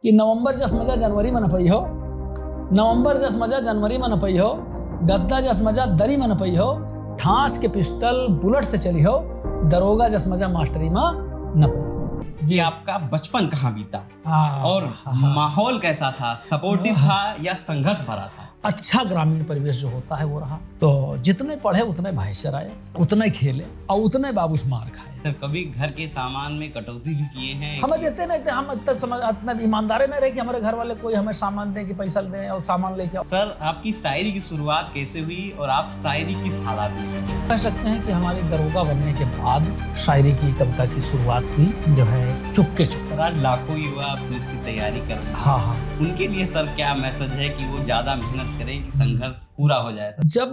कि नवंबर जस मजा जनवरी में न पई हो, नवंबर जस मजा जनवरी में न पई हो, गद्दा जस मजा दरी में न पई हो, ठांस के पिस्टल बुलेट से चली हो, दरोगा जस मजा मास्टरी में न पई हो। जी, आपका बचपन कहाँ बीता और हाँ। माहौल कैसा था? सपोर्टिव था या संघर्ष भरा था? अच्छा ग्रामीण परिवेश जो होता है वो रहा। तो जितने पढ़े उतने भाई चराए, उतने खेले और उतने बाबू से मार खाए। सर, कभी घर के सामान में कटौती भी किए हैं? हमें देते नहीं थे, हम इतना ईमानदारी नहीं रहे कि हमारे घर वाले कोई हमें सामान दें कि पैसा दें और सामान लेके आओ। सर, आपकी शायरी की शुरुआत कैसे हुई और आप शायरी किस हालात में? कह सकते हैं कि हमारी दरोगा बनने के बाद शायरी की कविता की शुरुआत हुई, जो है चुपके चुप। सर, आज लाखों युवा पुलिस की तैयारी कर रहे हैं। हाँ। उनके लिए सर क्या मैसेज है कि वो ज्यादा मेहनत करें कि संघर्ष पूरा हो जाए? जब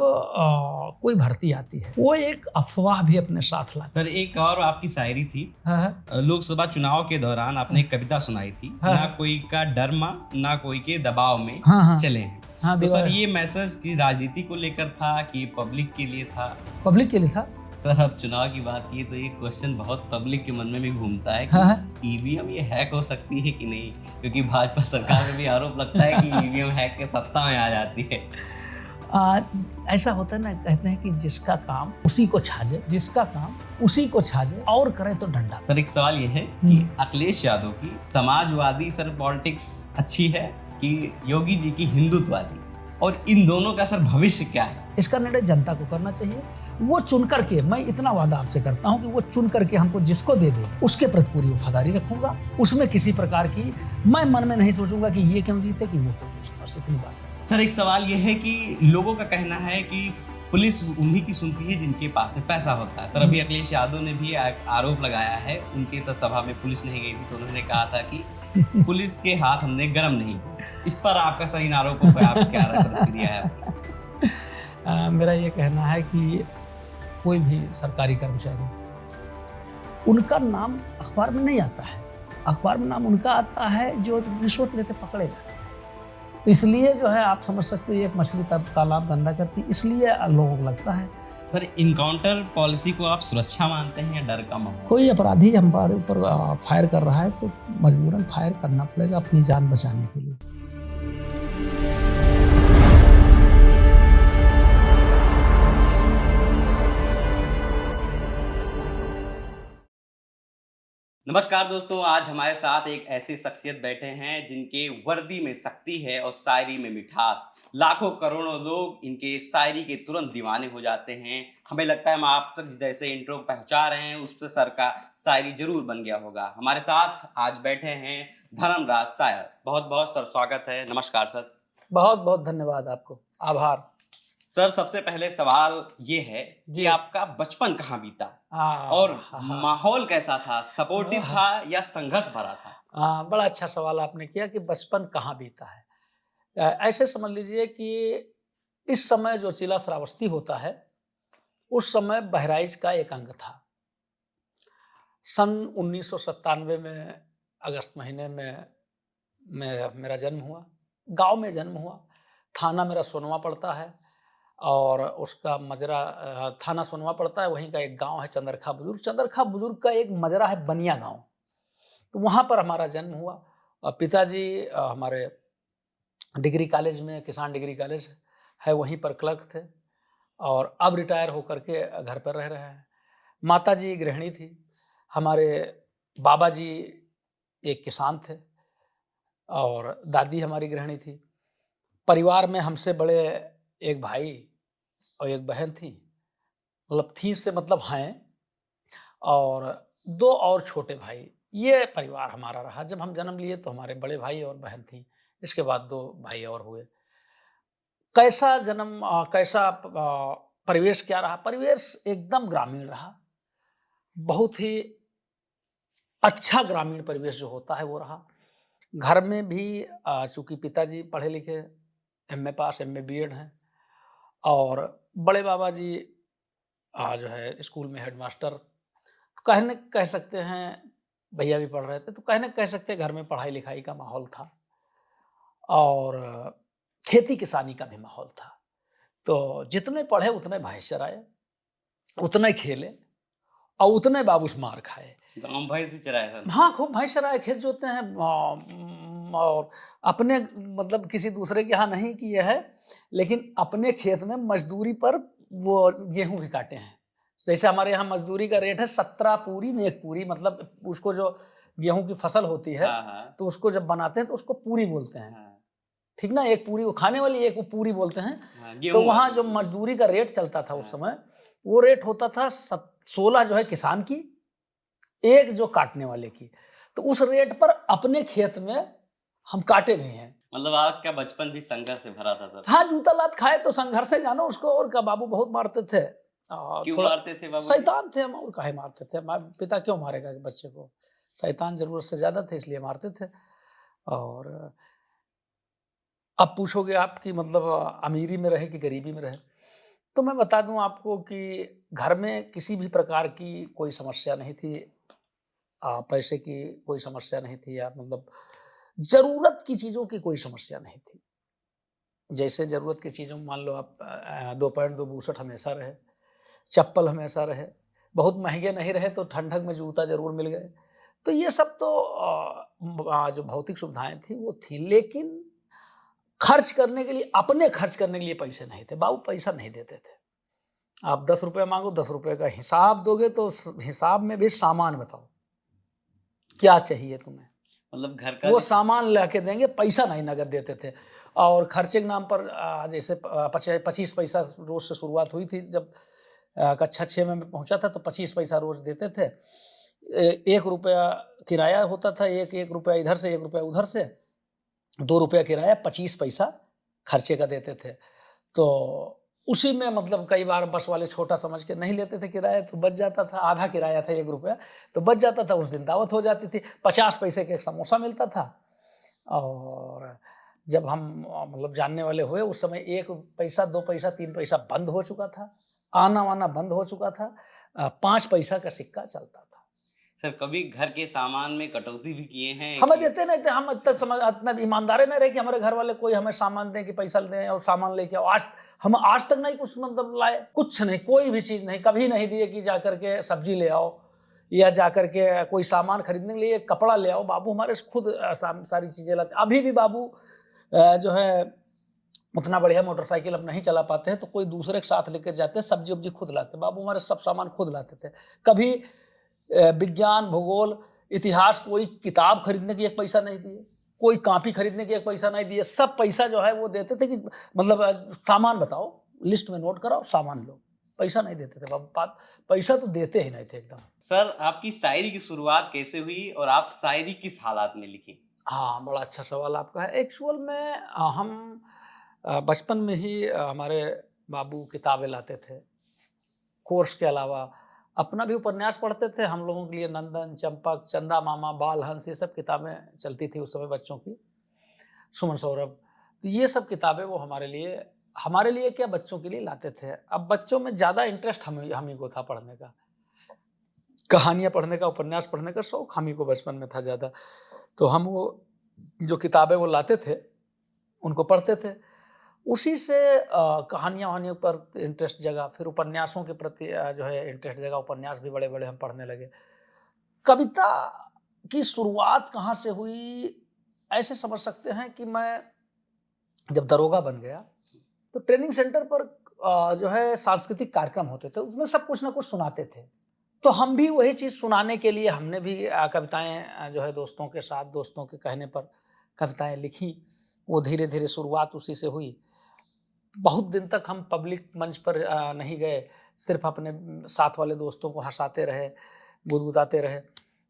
कोई भर्ती आती है वो एक अफवाह भी अपने साथ लाती सर, एक और आपकी शायरी थी। है। लोकसभा चुनाव के दौरान आपने एक कविता सुनाई थी, ना कोई का डर मां ना कोई के दबाव में चले हैं। तो सर, ये मैसेज की राजनीति को लेकर था कि पब्लिक के लिए था? पब्लिक के लिए था। सर, अब चुनाव की बात की तो ये क्वेश्चन बहुत पब्लिक के मन में भी घूमता है कि ईवीएम ये हैक हो सकती है कि नहीं, क्योंकि भाजपा सरकार में भी आरोप लगता है कि ईवीएम हैक के सत्ता में आ जाती है। ऐसा होता है ना, कहते हैं कि जिसका काम उसी को छाजे, जिसका काम उसी को छाजे और करे तो डंडा। सर, एक सवाल ये है कि अखिलेश यादव की समाजवादी सर पॉलिटिक्स अच्छी है कि योगी जी की हिंदुत्ववादी, और इन दोनों का सर भविष्य क्या है? इसका निर्णय जनता को करना चाहिए। वो चुन करके, मैं इतना वादा आपसे करता हूं कि वो चुन करके हमको जिसको दे दे उसके प्रति पूरी वफादारी रखूंगा। उसमें किसी प्रकार की मैं मन में नहीं सोचूंगा कि ये क्यों जीते कि वो क्यों जीते। बस इतनी बात है। सर, एक सवाल ये है कि लोगों का कहना है कि पुलिस उन्हीं की सुनती है जिनके पास में पैसा होता है। सर, अभी अखिलेश यादव ने भी आरोप लगाया है, उनके सभा में पुलिस नहीं गई थी तो उन्होंने कहा था कि पुलिस के हाथ हमने गर्म नहीं किए। इस पर आपका सर इन आरोपों पर आप क्या प्रतिक्रिया है? मेरा ये कहना है कि कोई भी सरकारी कर्मचारी, उनका नाम अखबार में नहीं आता है। अखबार में नाम उनका आता है जो रिश्वत लेते पकड़े जाते। तो इसलिए जो है आप समझ सकते हैं, एक मछली तालाब गंदा करती, इसलिए लोगों को लगता है। सर, इनकाउंटर पॉलिसी को आप सुरक्षा मानते हैं या डर का माहौल? कोई अपराधी हमारे ऊपर फायर कर रहा है तो मजबूरन फायर करना पड़ेगा अपनी जान बचाने के लिए। नमस्कार दोस्तों, आज हमारे साथ एक ऐसी शख्सियत बैठे हैं जिनके वर्दी में शक्ति है और शायरी में मिठास। लाखों करोड़ों लोग इनके शायरी के तुरंत दीवाने हो जाते हैं। हमें लगता है हम आप तक जैसे इंट्रो पहुंचा रहे हैं उस पर सर का शायरी जरूर बन गया होगा। हमारे साथ आज बैठे हैं धर्मराज शायर। बहुत बहुत सर स्वागत है। नमस्कार सर। बहुत बहुत धन्यवाद आपको, आभार। सर, सबसे पहले सवाल ये है कि आपका बचपन कहाँ बीता और माहौल कैसा था? सपोर्टिव था या संघर्ष भरा था? बड़ा अच्छा सवाल आपने किया कि बचपन कहाँ बीता है। ऐसे समझ लीजिए कि इस समय जो जिला श्रावस्ती होता है उस समय बहराइच का एक अंग था। सन 1997 में अगस्त महीने में मेरा जन्म हुआ। गांव में जन्म हुआ। थाना मेरा सोनवा पड़ता है और उसका मजरा थाना सोनवा पड़ता है। वहीं का एक गांव है चंद्रखा बुजुर्ग। चंद्रखा बुजुर्ग का एक मजरा है बनिया गांव। तो वहाँ पर हमारा जन्म हुआ। पिताजी हमारे डिग्री कॉलेज में, किसान डिग्री कॉलेज है, वहीं पर क्लर्क थे और अब रिटायर होकर के घर पर रह रहे हैं। माताजी गृहिणी थी। हमारे बाबा जी एक किसान थे और दादी हमारी गृहिणी थी। परिवार में हमसे बड़े एक भाई और एक बहन थी, मतलब थी से मतलब हैं, और 2 और छोटे भाई। ये परिवार हमारा रहा। जब हम जन्म लिए तो हमारे बड़े भाई और बहन थी, इसके बाद 2 भाई और हुए। कैसा जन्म, कैसा परिवेश क्या रहा? परिवेश एकदम ग्रामीण रहा। बहुत ही अच्छा ग्रामीण परिवेश जो होता है वो रहा। घर में भी चूंकि पिताजी पढ़े लिखे, एमए पास, एमए बीएड हैं, और बड़े बाबा जी जो है स्कूल में हेडमास्टर, कह सकते हैं, भैया भी पढ़ रहे थे, तो कह सकते हैं घर में पढ़ाई लिखाई का माहौल था और खेती किसानी का भी माहौल था। तो जितने पढ़े उतने भैंस चराए, उतने खेले और उतने बाबूस मार खाए। गाँव भैंस चराए? हाँ, खूब भैंस चराए, खेत जोते हैं। और अपने मतलब किसी दूसरे के यहाँ नहीं किए हैं, लेकिन अपने खेत में मजदूरी पर वो गेहूँ भी काटे हैं। जैसे हमारे यहाँ मजदूरी का रेट है 17 पूरी में 1 पूरी, मतलब उसको जो गेहूँ की फसल होती है, हाँ, हाँ। तो उसको जब बनाते हैं तो उसको पूरी बोलते हैं। हाँ, ठीक ना? एक पूरी वो खाने वाली, एक वो पूरी बोलते हैं। हाँ, तो गेहूँ वहाँ वाली। जो मजदूरी का रेट चलता था उस हाँ, समय, वो रेट होता था 16 जो है किसान की, एक जो काटने वाले की। तो उस रेट पर अपने खेत में हम काटे भी हैं। मतलब आपका बचपन भी संघर्ष से भरा था सर। हाँ, जूता लात खाए तो संघर्ष है जानो उसको, और क्या, बाबू बहुत मारते थे। क्यों थोड़ा मारते थे बाबूजी? शैतान थे हम, और काहे मारते थे? पिता क्यों मारेगा बच्चे को? शैतान ज़रूरत से ज़्यादा थे इसलिए मारते थे। और अब पूछोगे आप कि मतलब अमीरी में रहे कि गरीबी में रहे? तो मैं बता दूँ आपको कि घर में किसी भी प्रकार की कोई समस्या नहीं थी। पैसे की कोई समस्या नहीं थी, या मतलब ज़रूरत की चीज़ों की कोई समस्या नहीं थी। जैसे ज़रूरत की चीज़ों में मान लो आप 2 पैंट 2 बूशर्ट हमेशा रहे, चप्पल हमेशा रहे, बहुत महँगे नहीं रहे तो ठंडक में जूता ज़रूर मिल गए। तो ये सब तो जो भौतिक सुविधाएँ थी वो थी, लेकिन खर्च करने के लिए, अपने खर्च करने के लिए पैसे नहीं थे। बाबू पैसा नहीं देते थे। आप ₹10 माँगो, ₹10 का हिसाब दोगे तो स हिसाब में भी सामान बताओ, क्या चाहिए तुम्हें? मतलब घर का वो जो सामान लाके देंगे, पैसा नहीं नगद देते थे। और खर्चे के नाम पर जैसे 25 पैसा रोज़ से शुरुआत हुई थी, जब कक्षा 6 में मैं पहुँचा था तो 25 पैसा रोज़ देते थे। ₹1 किराया होता था, ₹1 इधर से, ₹1 उधर से, ₹2 किराया, 25 पैसा खर्चे का देते थे। तो उसी में मतलब कई बार बस वाले छोटा समझ के नहीं लेते थे किराया, तो बच जाता था, आधा किराया था ₹1, तो बच जाता था, उस दिन दावत हो जाती थी। 50 पैसे का एक समोसा मिलता था। और जब हम मतलब जानने वाले हुए उस समय 1 पैसा, 2 पैसा, 3 पैसा बंद हो चुका था, आना-वाना बंद हो चुका था। 5 पैसा का सिक्का चलता था। सर कभी घर के सामान में कटौती भी किए हैं हमें कि देते नहीं थे, हम इतना ईमानदार नहीं रहे कि हमारे घर वाले कोई हमें सामान दें कि पैसा दें और सामान लेके आओ। हम आज तक नहीं कुछ मतलब लाए, कुछ नहीं, कोई भी चीज़ नहीं, कभी नहीं दिए कि जाकर के सब्जी ले आओ या जाकर के कोई सामान खरीदने के लिए कपड़ा ले आओ। बाबू हमारे खुद सारी चीज़ें लाते। अभी भी बाबू जो है उतना बढ़िया मोटरसाइकिल अब नहीं चला पाते हैं, तो कोई दूसरे के साथ लेकर जाते हैं, सब्जी-वब्जी खुद लाते हैं। बाबू हमारे सब सामान खुद लाते थे। कभी विज्ञान, भूगोल, इतिहास, कोई किताब खरीदने की 1 पैसा नहीं दिए, कोई कॉपी खरीदने की 1 पैसा नहीं दिए। सब पैसा जो है वो देते थे कि मतलब सामान बताओ, लिस्ट में नोट कराओ, सामान लो। पैसा नहीं देते थे बाबू, पैसा तो देते ही नहीं थे एकदम। सर आपकी शायरी की शुरुआत कैसे हुई और आप शायरी किस हालात में लिखी? हाँ, बड़ा अच्छा सवाल आपका है। एक्चुअल में हम बचपन में ही हमारे बाबू किताबें लाते थे। कोर्स के अलावा अपना भी उपन्यास पढ़ते थे। हम लोगों के लिए नंदन, चंपक, चंदा मामा, बाल हंस, ये सब किताबें चलती थी उस समय बच्चों की। सुमन सौरभ, तो ये सब किताबें वो हमारे लिए क्या, बच्चों के लिए लाते थे। अब बच्चों में ज़्यादा इंटरेस्ट हम ही को था पढ़ने का। कहानियाँ पढ़ने का, उपन्यास पढ़ने का शौक हम ही को बचपन में था ज़्यादा। तो हम वो जो किताबें वो लाते थे, उनको पढ़ते थे। उसी से कहानियाँ-वहानियों पर इंटरेस्ट जगा, फिर उपन्यासों के प्रति जो है इंटरेस्ट जगा, उपन्यास भी बड़े-बड़े हम पढ़ने लगे। कविता की शुरुआत कहाँ से हुई, ऐसे समझ सकते हैं कि मैं जब दरोगा बन गया, तो ट्रेनिंग सेंटर पर जो है सांस्कृतिक कार्यक्रम होते थे, उसमें सब कुछ ना कुछ सुनाते थे। तो हम भी वही चीज़ सुनाने के लिए हमने भी कविताएँ जो है दोस्तों के साथ, दोस्तों के कहने पर कविताएँ लिखीं। वो धीरे-धीरे शुरुआत उसी से हुई। बहुत दिन तक हम पब्लिक मंच पर नहीं गए, सिर्फ़ अपने साथ वाले दोस्तों को हँसाते रहे, गुदगुदाते रहे,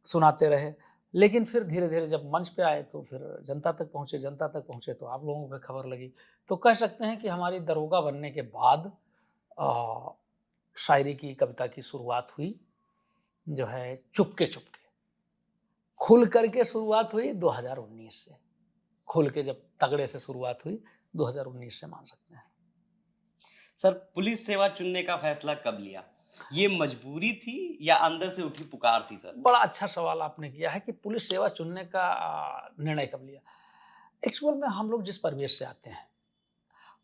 सुनाते रहे। लेकिन फिर धीरे-धीरे जब मंच पे आए तो फिर जनता तक पहुँचे तो आप लोगों को खबर लगी। तो कह सकते हैं कि हमारी दरोगा बनने के बाद अ, शायरी की, कविता की शुरुआत हुई, जो है चुपके-चुपके। खुल कर के शुरुआत हुई 2019 से। खुल के जब तगड़े से शुरुआत हुई 2019 से मान सकते हैं। सर पुलिस सेवा चुनने का फैसला कब लिया? ये मजबूरी थी या अंदर से उठी पुकार थी सर? बड़ा अच्छा सवाल आपने किया है कि पुलिस सेवा चुनने का निर्णय कब लिया। एक्चुअल में हम लोग जिस परिवेश से आते हैं,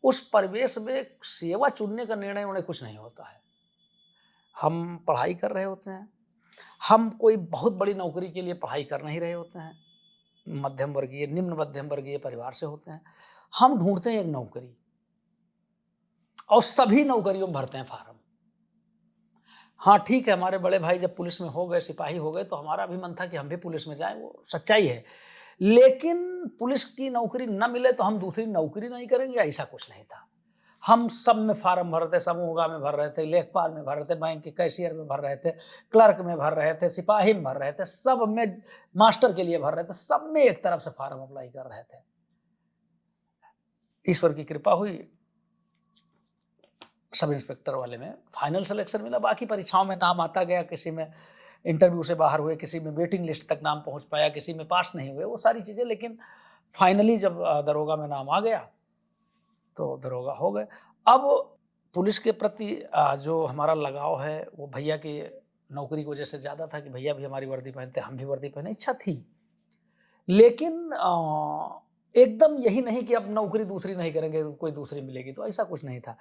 उस परिवेश में सेवा चुनने का निर्णय उन्हें कुछ नहीं होता है। हम पढ़ाई कर रहे होते हैं, हम कोई बहुत बड़ी नौकरी के लिए पढ़ाई कर नहीं रहे होते हैं। मध्यम वर्गीय, निम्न मध्यम वर्गीय परिवार से होते हैं। हम ढूंढते हैं एक नौकरी और सभी नौकरियों में भरते हैं फार्म। हाँ, ठीक है, हमारे बड़े भाई जब पुलिस में हो गए, सिपाही हो गए, तो हमारा भी मन था कि हम भी पुलिस में जाएँ, वो सच्चाई है। लेकिन पुलिस की नौकरी न मिले तो हम दूसरी नौकरी नहीं करेंगे, ऐसा कुछ नहीं था। हम सब में फार्म भर रहे थे, समूहगा में भर रहे थे, लेखपाल में भर रहे थे, बैंक के कैशियर में भर रहे थे, क्लर्क में भर रहे थे, सिपाही में भर रहे थे, सब में, मास्टर के लिए भर रहे थे, सब में एक तरफ से फार्म अप्लाई कर रहे थे। ईश्वर की कृपा हुई, सब इंस्पेक्टर वाले में फाइनल सिलेक्शन मिला। बाकी परीक्षाओं में नाम आता गया, किसी में इंटरव्यू से बाहर हुए, किसी में वेटिंग लिस्ट तक नाम पहुंच पाया, किसी में पास नहीं हुए, वो सारी चीज़ें। लेकिन फाइनली जब दरोगा में नाम आ गया तो दरोगा हो गए। अब पुलिस के प्रति जो हमारा लगाव है वो भैया की नौकरी की वजह से ज़्यादा था कि भैया भी हमारी वर्दी पहनते, हम भी वर्दी पहने, इच्छा थी। लेकिन एकदम यही नहीं कि अब नौकरी दूसरी नहीं करेंगे, कोई दूसरी मिलेगी, तो ऐसा कुछ नहीं था।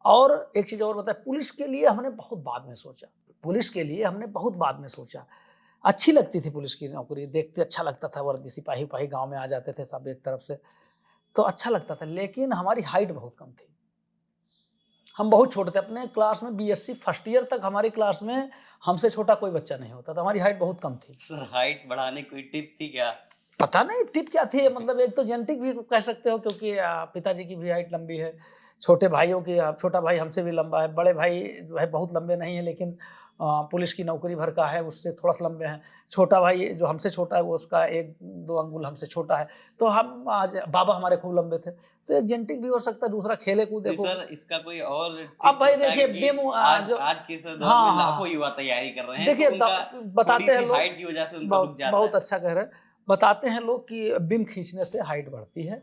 और एक चीज़ और बताए, पुलिस के लिए हमने बहुत बाद में सोचा, पुलिस के लिए हमने बहुत बाद में सोचा। अच्छी लगती थी पुलिस की नौकरी, देखते अच्छा लगता था, वर्दी सिपाही उपाही गाँव में आ जाते थे सब एक तरफ से, तो अच्छा लगता था। लेकिन हमारी हाइट बहुत कम थी, हम बहुत छोटे थे। अपने क्लास में बीएससी फर्स्ट ईयर तक हमारी क्लास में हमसे छोटा कोई बच्चा नहीं होता था, हमारी हाइट बहुत कम थी। सर हाइट बढ़ाने कोई टिप थी क्या? पता नहीं टिप क्या थी, मतलब एक तो जेनेटिक भी कह सकते हो, क्योंकि पिताजी की भी हाइट लंबी है, छोटे भाइयों की, छोटा भाई हमसे भी लंबा है, बड़े भाई जो है बहुत लंबे नहीं है, लेकिन पुलिस की नौकरी भर का है, उससे थोड़ा सा लंबे हैं। छोटा भाई जो हमसे छोटा है वो उसका 1-2 अंगुल हमसे छोटा है। तो हम आज, बाबा हमारे खूब लंबे थे, तो एक जेनेटिक भी हो सकता है, दूसरा खेले कूदे को। सर इसका कोई और अब टिप भाई होता है देखिए कि आज जो, आज के इस दौर में हाँ लाखों हाँ, युवा तैयारी कर रहे हैं, तो देखिए उनका थोड़ी बताते हैं सी लोग, हाइट की वजह से उनका रुक बहुत जाता बहुत है। अच्छा कह रहे हैं, बताते हैं लोग कि बिम खींचने से हाइट बढ़ती है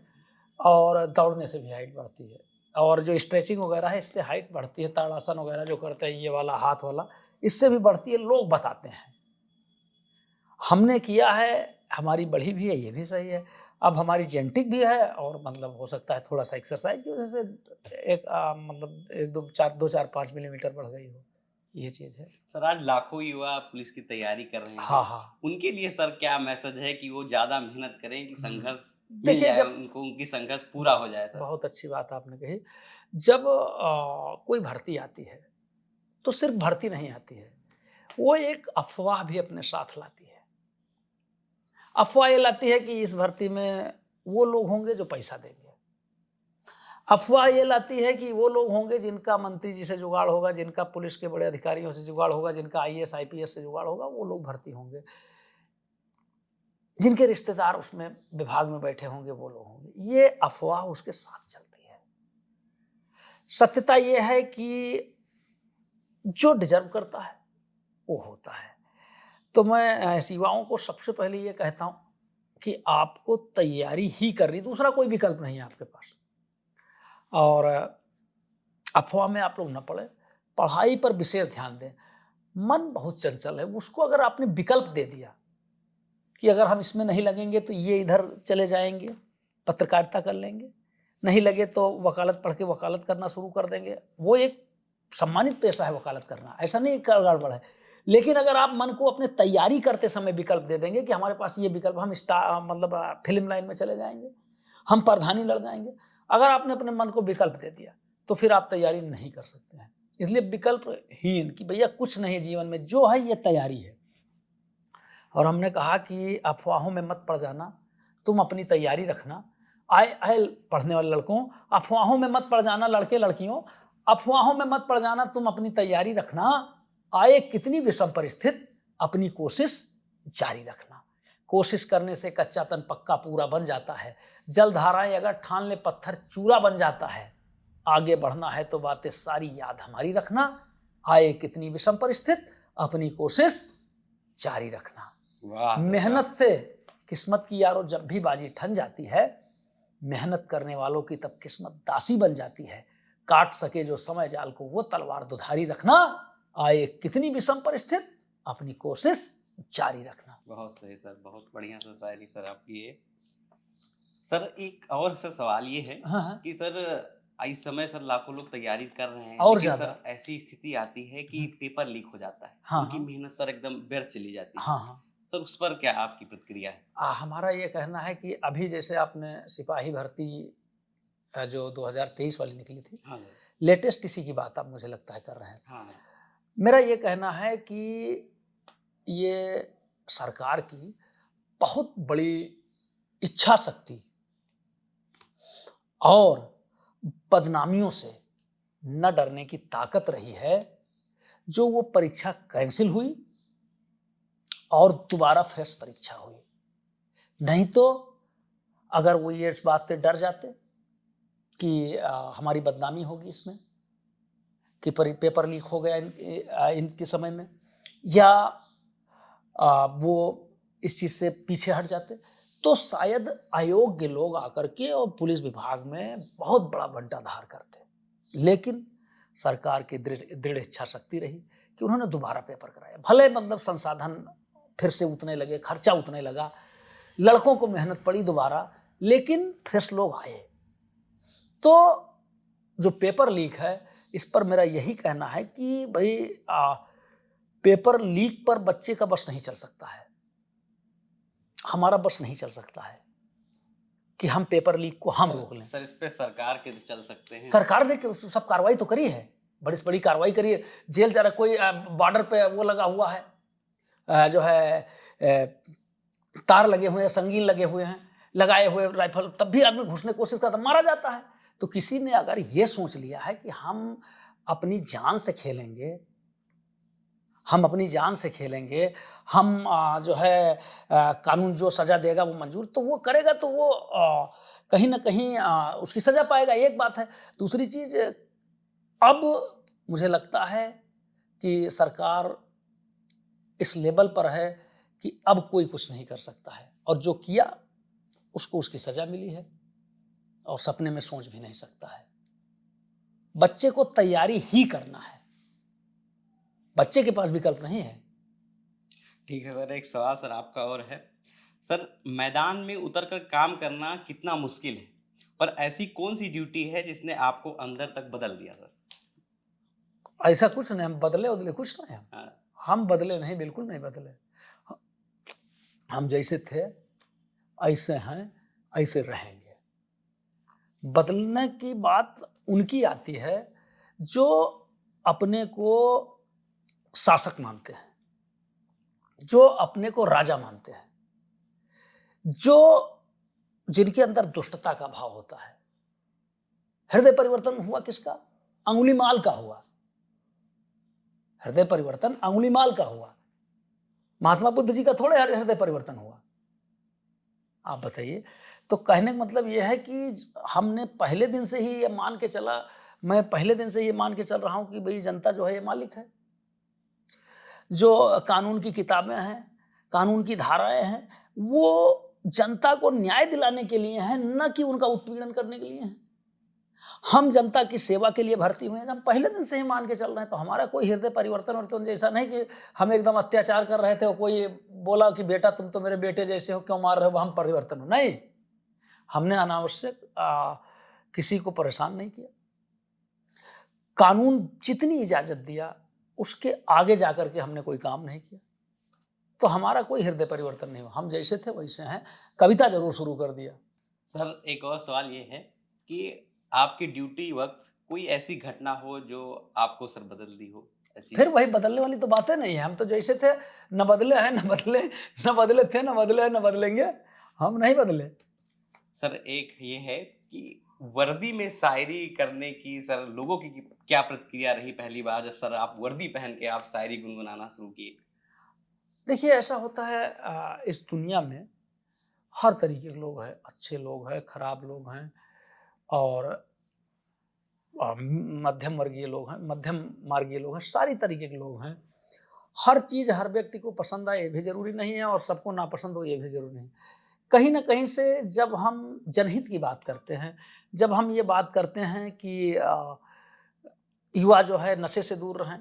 और दौड़ने से भी हाइट बढ़ती है, और जो स्ट्रेचिंग वगैरह है इससे हाइट बढ़ती है, ताड़ासन वगैरह जो करते हैं ये वाला हाथ वाला, इससे भी बढ़ती है, लोग बताते हैं। हमने किया है, हमारी बढ़ी भी है, ये भी सही है। अब हमारी जेनेटिक भी है, और मतलब हो सकता है थोड़ा सा एक्सरसाइज की वजह से एक मतलब 1-2-4-5 मिलीमीटर बढ़ गई हो, ये चीज़ है। सर आज लाखों युवा पुलिस की तैयारी कर रहे हाँ हैं, हाँ। उनके लिए सर क्या मैसेज है कि वो ज्यादा मेहनत करें कि संघर्ष मिल देखिए जाए जब, उनको, उनकी संघर्ष पूरा हो जाए सर? बहुत अच्छी बात आपने कही। जब कोई भर्ती आती है, तो सिर्फ भर्ती नहीं आती है, वो एक अफ़वाह भी अपने साथ लाती है। अफ़वाह ये लाती है कि इस भर्ती में वो लोग होंगे जो पैसा देंगे। अफ़वाह ये लाती है कि वो लोग होंगे जिनका मंत्री जी से जुगाड़ होगा, जिनका पुलिस के बड़े अधिकारियों से जुगाड़ होगा, जिनका आईएएस, आईपीएस से जुगाड़ होगा, वो लोग भर्ती होंगे। जिनके रिश्तेदार उसमें विभाग में बैठे होंगे, वो लोग होंगे। ये अफ़वाह उसके साथ चलती है। सत्यता ये है कि जो डिज़र्व करता है, वो होता है। तो मैं ऐसे युवाओं को सबसे पहले ये कहता हूँ कि आपको तैयारी ही करनी, दूसरा कोई विकल्प नहीं है आपके पास। और अफ़वाह में आप लोग न पड़ें, पढ़ाई पर विशेष ध्यान दें। मन बहुत चंचल है, उसको अगर आपने विकल्प दे दिया कि अगर हम इसमें नहीं लगेंगे तो ये इधर चले जाएँगे, पत्रकारिता कर लेंगे, नहीं लगे तो वकालत पढ़ के वकालत करना शुरू कर देंगे। वो एक सम्मानित पेशा है वकालत करना, ऐसा नहीं गड़बड़ है। लेकिन अगर आप मन को अपने तैयारी करते समय विकल्प दे देंगे कि हमारे पास ये विकल्प, हम मतलब फ़िल्म लाइन में चले जाएँगे, हम प्रधानी लड़ जाएँगे। अगर आपने अपने मन को विकल्प दे दिया, तो फिर आप तैयारी नहीं कर सकते हैं। इसलिए विकल्पहीन कि भैया कुछ नहीं जीवन में, जो है ये तैयारी है। और हमने कहा कि अफ़वाहों में मत पड़ जाना, तुम अपनी तैयारी रखना। आए आए पढ़ने वाले लड़कों, अफ़वाहों में मत पड़ जाना, लड़के लड़कियों, अफ़वाहों में मत पड़ जाना, तुम अपनी तैयारी रखना। आए कितनी विषम परिस्थिति, अपनी कोशिश जारी रखना। कोशिश करने से कच्चा तन पक्का पूरा बन जाता है। जलधाराएं अगर ठान ले, पत्थर चूरा बन जाता है। आगे बढ़ना है तो बातें सारी याद हमारी रखना। आए कितनी विषम परिस्थिति, अपनी कोशिश जारी रखना। वाह सर, मेहनत से किस्मत की यारो जब भी बाजी ठन जाती है, मेहनत करने वालों की तब किस्मत दासी बन जाती है। काट सके जो समय जाल को वो तलवार दुधारी रखना। आए कितनी विषम परिस्थिति, अपनी कोशिश जारी रखना। बहुत सही सर, बहुत बढ़िया सर शायरी सर आपकी ये। सर एक और सर सवाल ये है हाँ हाँ, कि सर इस समय सर लाखों लोग तैयारी कर रहे हैं, और लेकिन ज्यादा। सर ऐसी स्थिति आती है कि पेपर लीक हो जाता है, हाँ उनकी हाँ, मेहनत सर एकदम व्यर्थ चली जाती है। हाँ हाँ, सर उस पर क्या आपकी प्रतिक्रिया है? हमारा ये कहना है कि अभी जैसे आपने सिपाही भर्ती जो 2023 वाली निकली थी, हाँ सर। लेटेस्ट इसी की बात आप मुझे लगता है कर रहे हैं। हाँ। मेरा ये कहना है कि ये सरकार की बहुत बड़ी इच्छा शक्ति और बदनामियों से न डरने की ताकत रही है, जो वो परीक्षा कैंसिल हुई और दोबारा फ्रेश परीक्षा हुई। नहीं तो अगर वो ये इस बात से डर जाते कि हमारी बदनामी होगी इसमें, कि पेपर लीक हो गया इनके समय में, या वो इस चीज़ से पीछे हट जाते, तो शायद अयोग्य लोग आकर के और पुलिस विभाग में बहुत बड़ा बंटाधार करते। लेकिन सरकार की दृढ़ इच्छा शक्ति रही कि उन्होंने दोबारा पेपर कराया। भले मतलब संसाधन फिर से उतने लगे, खर्चा उतने लगा, लड़कों को मेहनत पड़ी दोबारा, लेकिन फ्रेश लोग आए। तो जो पेपर लीक है, इस पर मेरा यही कहना है कि भाई पेपर लीक पर बच्चे का बस नहीं चल सकता है, हमारा बस नहीं चल सकता है कि हम पेपर लीक को हम रोक लें। सर इस पे सरकार के तो चल सकते हैं। सरकार ने सब कार्रवाई तो करी है, बड़ी से बड़ी कार्रवाई करी है। जेल जा रहा, कोई बॉर्डर पे वो लगा हुआ है, जो है तार लगे हुए हैं, संगीन लगे हुए हैं, लगाए हुए राइफल, तब भी आदमी घुसने की कोशिश करता, मारा जाता है। तो किसी ने अगर ये सोच लिया है कि हम अपनी जान से खेलेंगे, हम अपनी जान से खेलेंगे, हम जो है कानून जो सजा देगा वो मंजूर, तो वो करेगा, तो वो कहीं ना कहीं उसकी सजा पाएगा। एक बात है। दूसरी चीज, अब मुझे लगता है कि सरकार इस लेवल पर है कि अब कोई कुछ नहीं कर सकता है, और जो किया उसको उसकी सजा मिली है, और सपने में सोच भी नहीं सकता है। बच्चे को तैयारी ही करना है, बच्चे के पास विकल्प नहीं है। ठीक है सर, एक सवाल सर आपका और है। सर मैदान में उतरकर काम करना कितना मुश्किल है, और ऐसी कौन सी ड्यूटी है जिसने आपको अंदर तक बदल दिया सर? ऐसा कुछ नहीं, हम बदले कुछ नहीं। हाँ। हम बदले नहीं, बिल्कुल नहीं बदले। हम जैसे थे ऐसे हैं, ऐसे रहेंगे। बदलने की बात उनकी आती है जो अपने को शासक मानते हैं, जो अपने को राजा मानते हैं, जिनके अंदर दुष्टता का भाव होता है। हृदय परिवर्तन हुआ किसका? अंगुलीमाल का हुआ। हृदय परिवर्तन अंगुलीमाल का हुआ, महात्मा बुद्ध जी का थोड़े हृदय परिवर्तन हुआ। आप बताइए। तो कहने का मतलब यह है कि हमने पहले दिन से ही ये मान के चला, मैं पहले दिन से ये मान के चल रहा हूं कि भाई जनता जो है ये मालिक है। जो कानून की किताबें हैं, कानून की धाराएं हैं, वो जनता को न्याय दिलाने के लिए हैं, न कि उनका उत्पीड़न करने के लिए हैं। हम जनता की सेवा के लिए भर्ती हुए हैं, हम पहले दिन से ही मान के चल रहे हैं। तो हमारा कोई हृदय परिवर्तन जैसा नहीं कि हम एकदम अत्याचार कर रहे थे और कोई बोला कि बेटा तुम तो मेरे बेटे जैसे हो, क्यों मार रहे हो, हम परिवर्तन हो। नहीं, हमने अनावश्यक किसी को परेशान नहीं किया। कानून जितनी इजाजत दिया उसके आगे जाकर के हमने कोई काम नहीं किया। तो हमारा कोई हृदय परिवर्तन नहीं हुआ, हम जैसे थे वैसे हैं। कविता जरूर शुरू कर दिया। सर एक और सवाल ये है कि आपकी ड्यूटी वक्त कोई ऐसी घटना हो जो आपको सर बदल दी हो? ऐसी फिर वही बदलने वाली तो बातें नहीं है। हम तो जैसे थे, न बदले हैं न बदले, न बदले थे न बदले हैं न बदलेंगे, हम नहीं बदले। सर एक ये है कि वर्दी में शायरी करने की सर लोगों की क्या प्रतिक्रिया रही पहली बार जब सर आप वर्दी पहन के आप शायरी गुनगुनाना शुरू किए? देखिए, ऐसा होता है इस दुनिया में हर तरीके के लोग हैं, अच्छे लोग हैं, खराब लोग हैं, और मध्यम वर्गीय लोग हैं, मध्यम मार्गीय लोग हैं, सारी तरीके के लोग हैं। हर चीज़ हर व्यक्ति को पसंद आए ये भी जरूरी नहीं है, और सबको नापसंद हो ये भी जरूरी नहीं। कहीं ना कहीं से जब हम जनहित की बात करते हैं, जब हम ये बात करते हैं कि युवा जो है नशे से दूर रहें,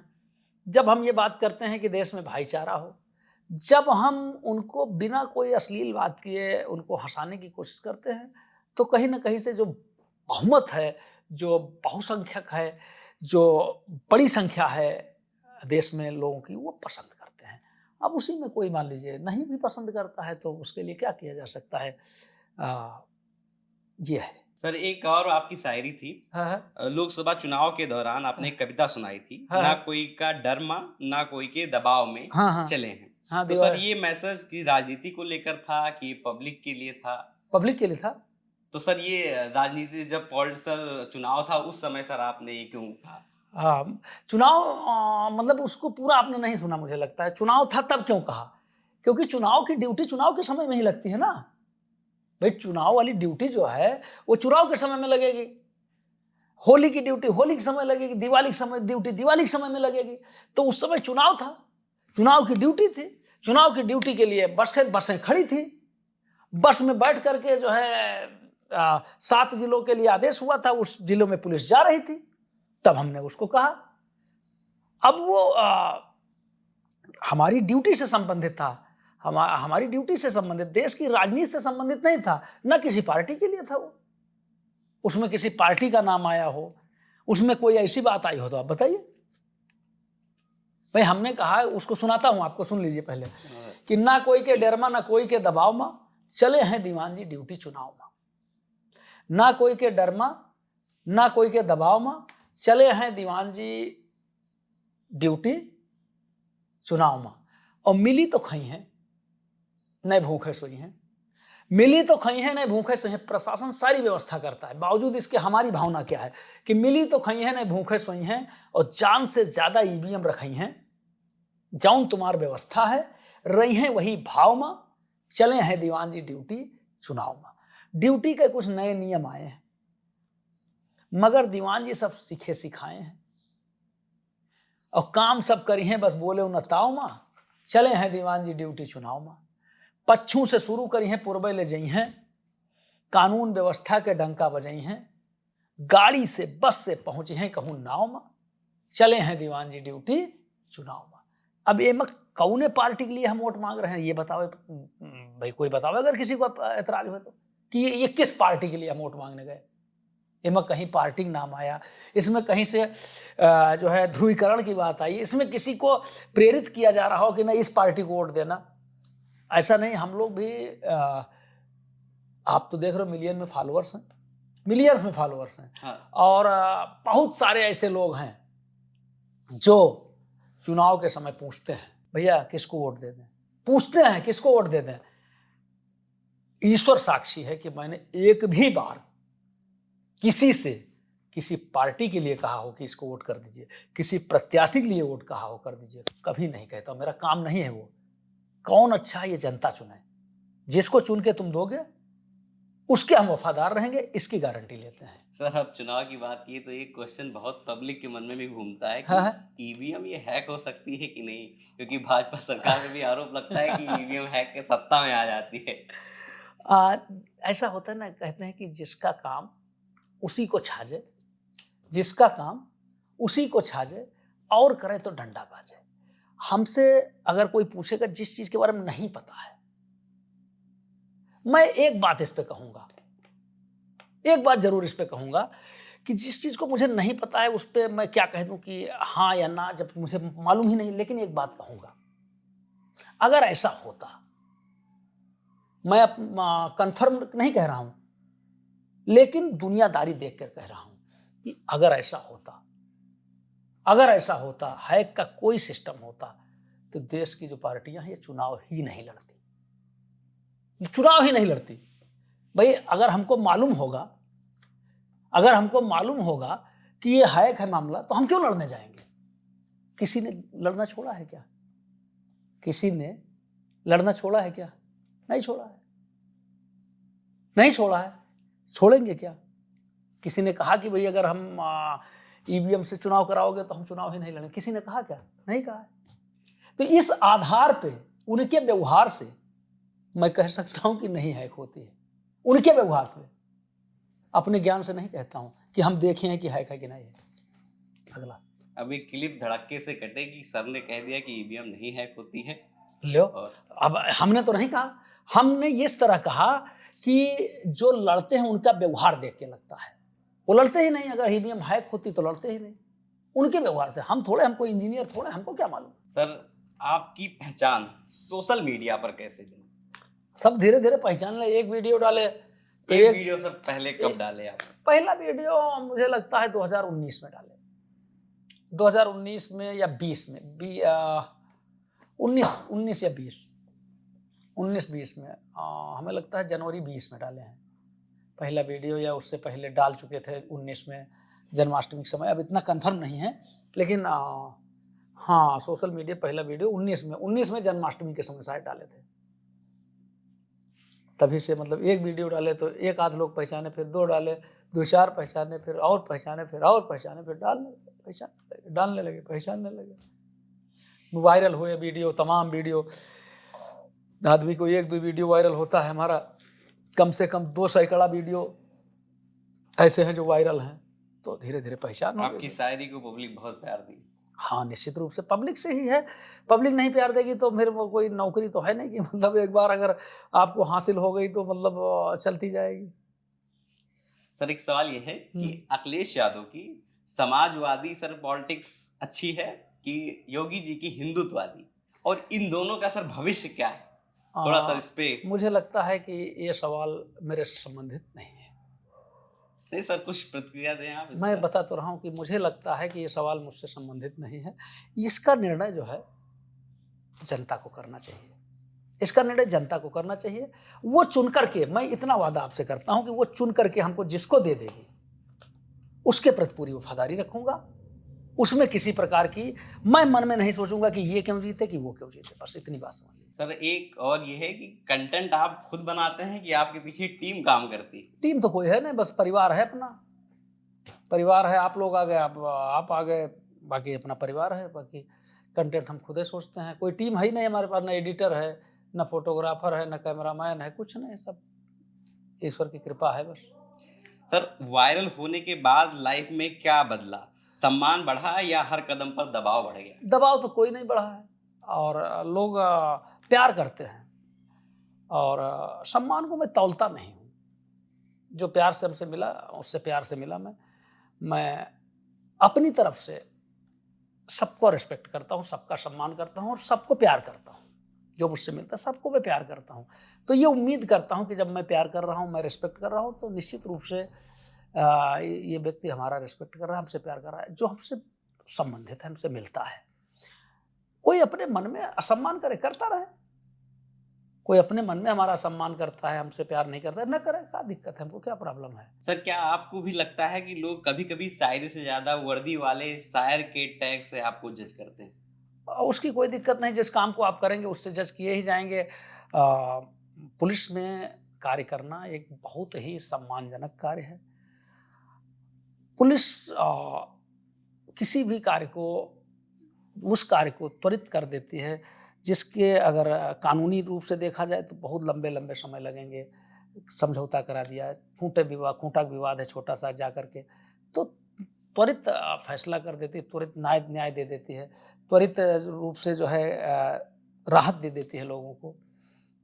जब हम ये बात करते हैं कि देश में भाईचारा हो, जब हम उनको बिना कोई अश्लील बात किए उनको हंसाने की कोशिश करते हैं, तो कहीं ना कहीं से जो बहुमत है, जो बहुसंख्यक है, जो बड़ी संख्या है देश में लोगों की, वो पसंद करते हैं। अब उसी में कोई मान लीजिए नहीं भी पसंद करता है तो उसके लिए क्या किया जा सकता है। ये है। सर एक और आपकी शायरी थी। हाँ हाँ लोकसभा चुनाव के दौरान आपने एक कविता सुनाई थी, हाँ ना हाँ कोई का डरमा ना कोई के दबाव में हाँ हाँ चले हैं। हाँ तो सर दीवार ये मैसेज की राजनीति को लेकर था कि पब्लिक के लिए था? पब्लिक के लिए था। तो सर ये राजनीति जब सर चुनाव था उस समय सर आपने ये क्यों कहा? चुनाव मतलब उसको पूरा आपने नहीं सुना मुझे लगता है। चुनाव था तब क्यों कहा? क्योंकि चुनाव की ड्यूटी चुनाव के समय में ही लगती है ना भाई। चुनाव वाली ड्यूटी जो है वो चुनाव के समय में लगेगी। होली की ड्यूटी होली के समय लगेगी, दिवाली के समय ड्यूटी दिवाली के समय में लगेगी। तो उस समय चुनाव था, चुनाव की ड्यूटी थी। चुनाव की ड्यूटी के लिए बसें खड़ी थी। बस में बैठ करके जो है 7 जिलों के लिए आदेश हुआ था, उस जिलों में पुलिस जा रही थी, तब हमने उसको कहा। अब वो हमारी ड्यूटी से संबंधित था, हमारी ड्यूटी से संबंधित, देश की राजनीति से संबंधित नहीं था, न किसी पार्टी के लिए था वो। उसमें किसी पार्टी का नाम आया हो, उसमें कोई ऐसी बात आई हो तो आप बताइए भाई। हमने कहा, उसको सुनाता हूं आपको, सुन लीजिए पहले कि ना कोई के डरमा ना कोई के दबाव में चले हैं दीवान जी ड्यूटी चुनाव में। ना कोई के डरमा ना कोई के दबाव में चले हैं दीवान जी ड्यूटी चुनाव में। और मिली तो खई हैं नहीं भूखे सोई हैं, मिली तो खई हैं नहीं भूखे सोई हैं। प्रशासन सारी व्यवस्था करता है, बावजूद इसके हमारी भावना क्या है कि मिली तो खई हैं नहीं भूखे सोई हैं, और जान से ज्यादा ईवीएम रखी हैं। जौन तुम्हार व्यवस्था है रही हैं वही भाव में, चले हैं दीवान जी ड्यूटी चुनाव में। ड्यूटी के कुछ नए नियम आए हैं, मगर दीवान जी सब सीखे सिखाए हैं, और काम सब करी हैं बस बोले उन ताव में, चले हैं दीवान जी ड्यूटी चुनाव में। पच्छू से शुरू करी हैं पूर्वे ले जई हैं, कानून व्यवस्था के डंका बजई हैं। गाड़ी से बस से पहुंचे हैं कहूं नाव में, चले हैं दीवान जी ड्यूटी चुनाव में। अब ये कौने पार्टी के लिए हम वोट मांग रहे हैं ये बताओ भाई, कोई बताओ अगर किसी को एतराज हो तो, कि ये किस पार्टी के लिए हम वोट मांगने गए। इसमें कहीं पार्टी का नाम आया, इसमें कहीं से जो है ध्रुवीकरण की बात आई, इसमें किसी को प्रेरित किया जा रहा हो कि नहीं इस पार्टी को वोट देना। ऐसा नहीं, हम लोग भी आप तो देख रहे हो मिलियन में फॉलोअर्स हैं, मिलियंस में फॉलोअर्स हैं। हाँ। और बहुत सारे ऐसे लोग हैं जो चुनाव के समय पूछते हैं भैया किसको वोट दे दें, पूछते हैं किसको वोट दे दें। ईश्वर साक्षी है कि मैंने एक भी बार किसी से किसी पार्टी के लिए कहा हो कि इसको वोट कर दीजिए, किसी प्रत्याशी के लिए वोट कहा हो कर दीजिए, कभी नहीं कहता। मेरा काम नहीं है वो। कौन अच्छा है ये जनता चुने, जिसको चुन के तुम दोगे उसके हम वफादार रहेंगे, इसकी गारंटी लेते हैं। सर अब चुनाव की बात की तो एक क्वेश्चन बहुत पब्लिक के मन में भी घूमता है कि हाँ। ईवीएम ये हैक हो सकती है कि नहीं, क्योंकि भाजपा सरकार में भी आरोप लगता है कि ईवीएम हैक के सत्ता में आ जाती है। ऐसा होता है ना, कहते हैं कि जिसका काम उसी को छाजे, जिसका काम उसी को छाजे, और करे तो डंडा बाजे। हमसे अगर कोई पूछेगा जिस चीज के बारे में नहीं पता है, मैं एक बात इस पे कहूंगा, एक बात जरूर इस पे कहूंगा कि जिस चीज को मुझे नहीं पता है उस पे मैं क्या कह दूं कि हाँ या ना, जब मुझे मालूम ही नहीं। लेकिन एक बात कहूंगा, अगर ऐसा होता, मैं कंफर्म नहीं कह रहा हूं, लेकिन दुनियादारी देख कर कह रहा हूं कि अगर ऐसा होता, अगर ऐसा होता, हैक का कोई सिस्टम होता, तो देश की जो पार्टियां हैं ये चुनाव ही नहीं लड़ती, चुनाव ही नहीं लड़ती। भाई अगर हमको मालूम होगा, अगर हमको मालूम होगा कि ये हैक है मामला, तो हम क्यों लड़ने जाएंगे। किसी ने लड़ना छोड़ा है क्या? किसी ने लड़ना छोड़ा है क्या? नहीं छोड़ा है, नहीं छोड़ा है। छोड़ेंगे क्या? किसी ने कहा कि भाई अगर हम ईवीएम से चुनाव कराओगे तो हम चुनाव ही नहीं लड़ेंगे, किसी ने कहा क्या? नहीं कहा है। तो इस आधार पे उनके व्यवहार से मैं कह सकता हूं कि नहीं हैक होती है। उनके व्यवहार से, अपने ज्ञान से नहीं कहता हूं कि हम देखे हैं कि हैक है कि नहीं है। अगला अभी क्लिप धड़क्के से कटे कि सर ने कह दिया कि ईवीएम नहीं हैक होती है। लो, अब हमने तो नहीं कहा, हमने इस तरह कहा कि जो लड़ते हैं उनका व्यवहार देख के लगता है। वो लड़ते ही नहीं, अगर ईवीएम हैक होती तो लड़ते ही नहीं, उनके व्यवहार से। हम थोड़े, हमको इंजीनियर थोड़े, हमको क्या मालूम। सर आपकी पहचान सोशल मीडिया पर कैसे बनी? सब धीरे धीरे पहचान ले, एक वीडियो डाले तो एक एक वीडियो सब पहले कब डाले आप? पहला वीडियो मुझे लगता है 2019 में डाले, 2019 में या 20 में, 19 या 19-20 में, हमें लगता है जनवरी 20 में डाले हैं पहला वीडियो, या उससे पहले डाल चुके थे 19 में जन्माष्टमी के समय, अब इतना कंफर्म नहीं है, लेकिन हाँ सोशल मीडिया पहला वीडियो 19 में जन्माष्टमी के समय शायद डाले थे। तभी से मतलब एक वीडियो डाले तो एक आध लोग पहचाने, फिर 2 डाले, 2-4 पहचाने, फिर और पहचाने, फिर और पहचाने, फिर डालने लगे, पहचानने लगे, वायरल हुए वीडियो, तमाम वीडियो। आदमी को 1-2 वीडियो वायरल होता है, हमारा कम से कम 2 सैकड़ा वीडियो ऐसे हैं जो वायरल हैं, तो धीरे धीरे पहचान हो गई। आपकी शायरी को पब्लिक बहुत प्यार दी। हाँ निश्चित रूप से पब्लिक से ही है, पब्लिक नहीं प्यार देगी तो फिर वो कोई नौकरी तो है नहीं कि मतलब एक बार अगर आपको हासिल हो गई तो मतलब चलती जाएगी। सर एक सवाल ये है कि अखिलेश यादव की समाजवादी सर पॉलिटिक्स अच्छी है कि योगी जी की हिंदुत्ववादी, और इन दोनों का सर भविष्य क्या है? थोड़ा सर इस पे। मुझे लगता है कि ये सवाल मेरे से संबंधित नहीं है। नहीं सर, कुछ प्रतिक्रिया दें आप इस मैं पर। बता तो रहा हूँ कि मुझे लगता है कि ये सवाल मुझसे संबंधित नहीं है। इसका निर्णय जो है जनता को करना चाहिए, इसका निर्णय जनता को करना चाहिए। वो चुन करके, मैं इतना वादा आपसे करता हूं कि वो चुन करके हमको जिसको दे देगी उसके प्रति पूरी वफादारी रखूंगा। उसमें किसी प्रकार की मैं मन में नहीं सोचूंगा कि ये क्यों जीते कि वो क्यों जीते, बस इतनी बात समझ लीजिए। सर एक और ये है कि कंटेंट आप खुद बनाते हैं कि आपके पीछे टीम काम करती है? टीम तो कोई है नहीं, बस परिवार है, अपना परिवार है। आप लोग आ गए, आप आ गए, बाकी अपना परिवार है। बाकी कंटेंट हम खुद ही सोचते हैं, कोई टीम है ही नहीं हमारे पास, ना एडिटर है, ना फोटोग्राफर है, ना कैमरामैन है, कुछ नहीं, सब ईश्वर की कृपा है बस। सर वायरल होने के बाद लाइफ में क्या बदला? सम्मान बढ़ा या हर कदम पर दबाव बढ़ गया? दबाव तो कोई नहीं बढ़ा है, और लोग प्यार करते हैं, और सम्मान को मैं तौलता नहीं हूँ। जो प्यार से हमसे मिला उससे प्यार से मिला। मैं अपनी तरफ से सबको रिस्पेक्ट करता हूँ, सबका सम्मान करता हूँ और सबको प्यार करता हूँ। जो मुझसे मिलता है सबको मैं प्यार करता हूँ। तो ये उम्मीद करता हूँ कि जब मैं प्यार कर रहा हूँ, मैं रिस्पेक्ट कर रहा हूँ, तो निश्चित रूप से ये व्यक्ति हमारा रिस्पेक्ट कर रहा है, हमसे प्यार कर रहा है, जो हमसे संबंधित है, हमसे मिलता है। कोई अपने मन में असम्मान करे, करता रहे। कोई अपने मन में हमारा सम्मान करता है, हमसे प्यार नहीं करता है, न करे, क्या दिक्कत है, हमको क्या प्रॉब्लम है। सर क्या आपको भी लगता है कि लोग कभी कभी शायरी से ज्यादा वर्दी वाले शायर के टैग से आपको जज करते हैं? उसकी कोई दिक्कत नहीं, जिस काम को आप करेंगे उससे जज किए ही जाएंगे। पुलिस में कार्य करना एक बहुत ही सम्मानजनक कार्य है। पुलिस किसी भी कार्य को, उस कार्य को त्वरित कर देती है जिसके अगर कानूनी रूप से देखा जाए तो बहुत लंबे लंबे समय लगेंगे। समझौता करा दिया, खूंटा विवाद है छोटा सा, जा करके तो त्वरित फैसला कर देती है, त्वरित न्याय दे देती है, त्वरित रूप से जो है राहत दे देती है लोगों को।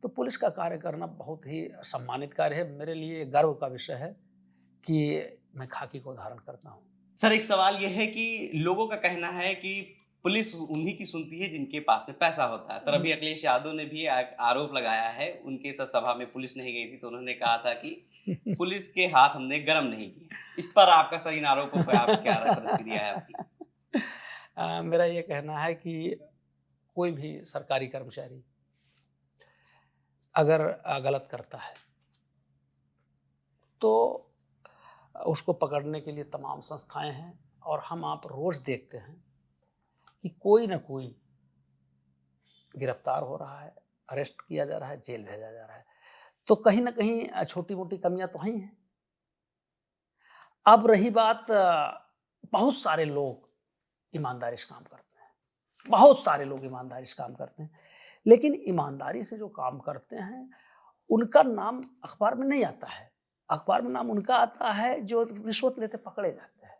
तो पुलिस का कार्य करना बहुत ही सम्मानित कार्य है। मेरे लिए गर्व का विषय है कि मैं खाकी को धारण करता हूँ। सर एक सवाल यह है कि लोगों का कहना है कि पुलिस उन्हीं की सुनती है जिनके पास में पैसा होता है। सर अभी अखिलेश यादव ने भी आरोप लगाया है, उनके सभा में पुलिस नहीं गई थी तो उन्होंने कहा था कि पुलिस के हाथ हमने गर्म नहीं किए। इस पर आपका सर इन आरोपों पर आप क्या प्रतिक्रिया है आपकी? मेरा ये कहना है कि कोई भी सरकारी कर्मचारी अगर गलत करता है तो उसको पकड़ने के लिए तमाम संस्थाएं हैं, और हम आप रोज देखते हैं कि कोई ना कोई गिरफ्तार हो रहा है, अरेस्ट किया जा रहा है, जेल भेजा जा रहा है। तो कहीं ना कहीं छोटी मोटी कमियां तो ही हैं। अब रही बात, बहुत सारे लोग ईमानदारी से काम करते हैं, बहुत सारे लोग ईमानदारी से काम करते हैं, लेकिन ईमानदारी से जो काम करते हैं उनका नाम अखबार में नहीं आता है। अखबार में नाम उनका आता है जो रिश्वत लेते पकड़े जाते हैं।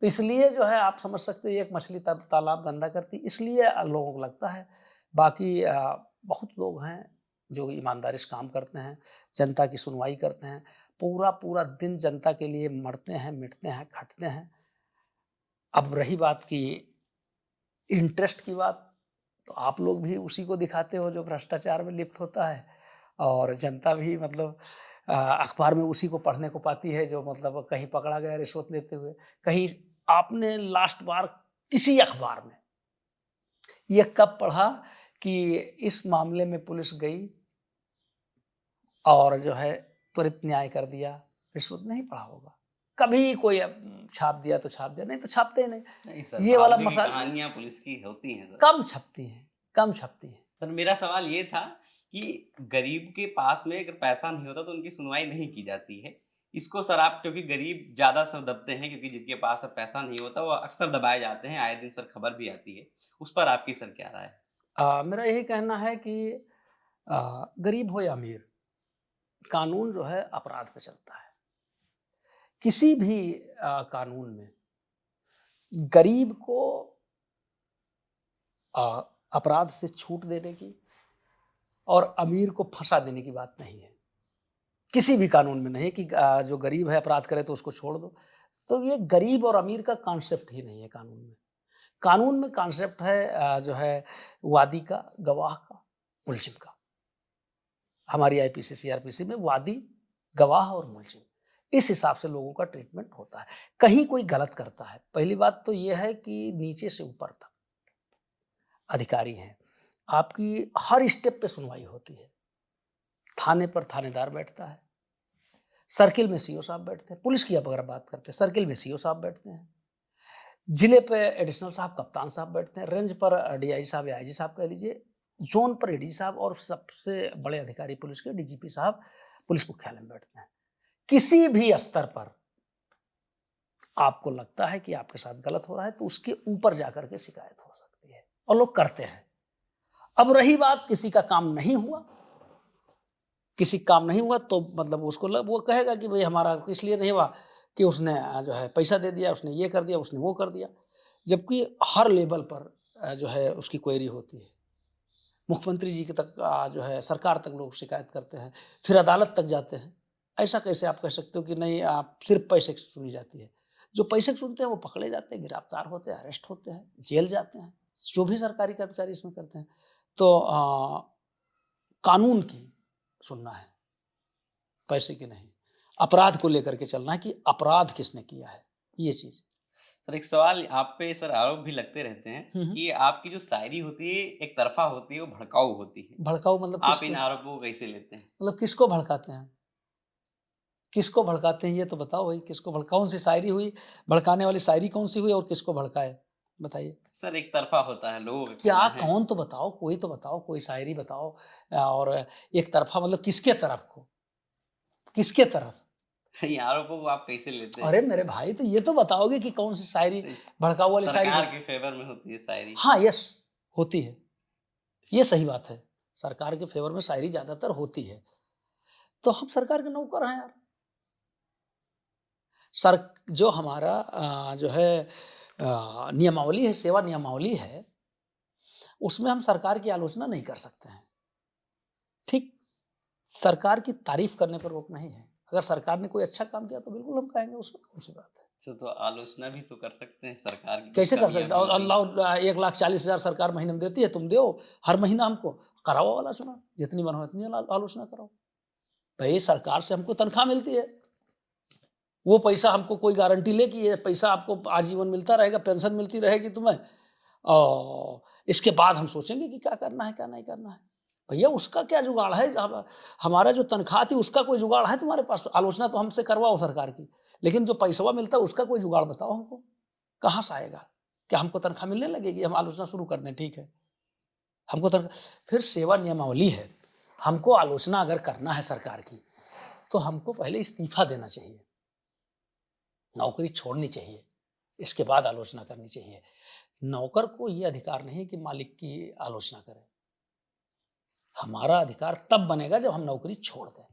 तो इसलिए जो है आप समझ सकते हैं, एक मछली तालाब गंदा करती, इसलिए लोगों को लगता है। बाकी बहुत लोग हैं जो ईमानदारी से काम करते हैं, जनता की सुनवाई करते हैं, पूरा पूरा दिन जनता के लिए मरते हैं, मिटते हैं, खटते हैं। अब रही बात की इंटरेस्ट की बात, तो आप लोग भी उसी को दिखाते हो जो भ्रष्टाचार में लिप्त होता है, और जनता भी मतलब अखबार में उसी को पढ़ने को पाती है जो मतलब कहीं पकड़ा गया रिश्वत लेते हुए। कहीं आपने लास्ट बार किसी अखबार में ये कब पढ़ा कि इस मामले में पुलिस गई और जो है त्वरित न्याय कर दिया? रिश्वत नहीं पढ़ा होगा। कभी कोई छाप दिया तो छाप दिया, नहीं तो छापते ही नहीं। नहीं सर, ये वाला भागने की मसाला कहानियां पुलिस की होती हैं सर। कम छपती हैं, कम छपती हैं। सर मेरा सवाल ये था कि गरीब के पास में अगर पैसा नहीं होता तो उनकी सुनवाई नहीं की जाती है। इसको सर आप, क्योंकि गरीब ज़्यादा सर दबते हैं, क्योंकि जिनके पास सर पैसा नहीं होता वो अक्सर दबाए जाते हैं, आए दिन सर खबर भी आती है। उस पर आपकी सर क्या राय है? मेरा यही कहना है कि गरीब हो या अमीर, कानून जो है अपराध पे चलता है। किसी भी कानून में गरीब को अ, अपराध से छूट देने की और अमीर को फंसा देने की बात नहीं है। किसी भी कानून में नहीं कि जो गरीब है अपराध करे तो उसको छोड़ दो। तो ये गरीब और अमीर का कॉन्सेप्ट ही नहीं है कानून में। कानून में कॉन्सेप्ट है जो है वादी का, गवाह का, मुल्ज़िम का। हमारी आईपीसी, सीआरपीसी में वादी, गवाह और मुल्ज़िम, इस हिसाब से लोगों का ट्रीटमेंट होता है। कहीं कोई गलत करता है, पहली बात तो ये है कि नीचे से ऊपर तक अधिकारी हैं। आपकी हर स्टेप पे सुनवाई होती है। थाने पर थानेदार बैठता है, सर्किल में सीओ साहब बैठते हैं। पुलिस की अब अगर बात करते हैं, सर्किल में सीओ साहब बैठते हैं। जिले पे एडिशनल साहब, कप्तान साहब बैठते हैं। रेंज पर डीआईजी साहब या आईजी साहब कह लीजिए। ज़ोन पर एडीजी साहब और सबसे बड़े अधिकारी पुलिस के डीजीपी साहब पुलिस मुख्यालय में बैठते हैं। किसी भी स्तर पर आपको लगता है कि आपके साथ गलत हो रहा है तो उसके ऊपर जाकर के शिकायत हो सकती है, और लोग करते हैं। अब रही बात किसी का काम नहीं हुआ, किसी काम नहीं हुआ तो मतलब उसको वो कहेगा कि भाई हमारा इसलिए नहीं हुआ कि उसने जो है पैसा दे दिया, उसने ये कर दिया, उसने वो कर दिया। जबकि हर लेवल पर जो है उसकी क्वेरी होती है। मुख्यमंत्री जी के तक जो है सरकार तक लोग शिकायत करते हैं, फिर अदालत तक जाते हैं। ऐसा कैसे आप कह सकते हो कि नहीं आप सिर्फ पैसे की सुनी जाती है? जो पैसे की सुनते हैं वो पकड़े जाते हैं, गिरफ्तार होते हैं, अरेस्ट होते हैं, जेल जाते हैं, जो भी सरकारी कर्मचारी इसमें करते हैं। तो कानून की सुनना है, पैसे की नहीं। अपराध को लेकर के चलना है कि अपराध किसने किया है, ये चीज़। सर एक सवाल आप पे सर आरोप भी लगते रहते हैं हुँ, हुँ। कि आपकी जो शायरी होती है एक तरफ़ा होती है, वो भड़काऊ होती है। भड़काऊ मतलब आप इन किसको? आरोपों को कैसे लेते हैं? मतलब किसको भड़काते हैं? किसको भड़काते हैं ये तो बताओ भाई, किसको कौन सी शायरी हुई, भड़काने वाली शायरी कौन-सी हुई और किसको भड़काए? बताइए। सर एक तरफ़ा होता है, लोगों का क्या कहना है। कौन तो बताओ, कोई तो बताओ, कोई शायरी बताओ। और एक तरफ़ा मतलब किसके तरफ को? किसके तरफ? इन आरोपों को आप कैसे लेते हैं? अरे मेरे भाई तो ये तो बताओगे कि कौन सी शायरी इस भड़काऊ वाली शायरी सरकार है? के फ़ेवर में होती है शायरी। हाँ, यस, होती है। ये सही बात है। सरकार के फ़ेवर में शायरी ज़्यादातर होती है। तो हम सरकार के नौकर हैं यार। सर जो हमारा जो है नियमावली है, सेवा नियमावली है, उसमें हम सरकार की आलोचना नहीं कर सकते हैं। ठीक, सरकार की तारीफ़ करने पर रोक नहीं है। अगर सरकार ने कोई अच्छा काम किया तो बिल्कुल हम कहेंगे, उसमें कौन-सी बात है। सर तो आलोचना भी तो कर सकते हैं, सरकार की कुछ कैसे कर कमियाँ सकते भी हैं? और होती हैं। अल्लाह 1,40,000 सरकार महीने में देती है, तुम दो हर महीना हमको, कराओ आलोचना, जितनी मन हो इतनी आलोचना कराओ। भई सरकार से हमको तनख्वाह मिलती है, वो पैसा हमको कोई गारंटी ले कि ये पैसा आपको आजीवन मिलता रहेगा, पेंशन मिलती रहेगी तुम्हें, और इसके बाद हम सोचेंगे कि क्या करना है, क्या नहीं करना है। भैया उसका क्या जुगाड़ है? हमारा जो तनख्वाह थी उसका कोई जुगाड़ है तुम्हारे पास? आलोचना तो हमसे करवाओ सरकार की, लेकिन जो पैसवा मिलता है उसका कोई जुगाड़ बताओ हमको, कहाँ से आएगा? क्या हमको तनख्वाह मिलने लगेगी, हम आलोचना शुरू कर दें? ठीक है, हमको तनख्वाह, फिर सेवा नियमावली है, हमको आलोचना अगर करना है सरकार की, तो हमको पहले इस्तीफा देना चाहिए, नौकरी छोड़नी चाहिए, इसके बाद आलोचना करनी चाहिए। नौकर को ये अधिकार नहीं है कि मालिक की आलोचना करे। हमारा अधिकार तब बनेगा जब हम नौकरी छोड़ दें।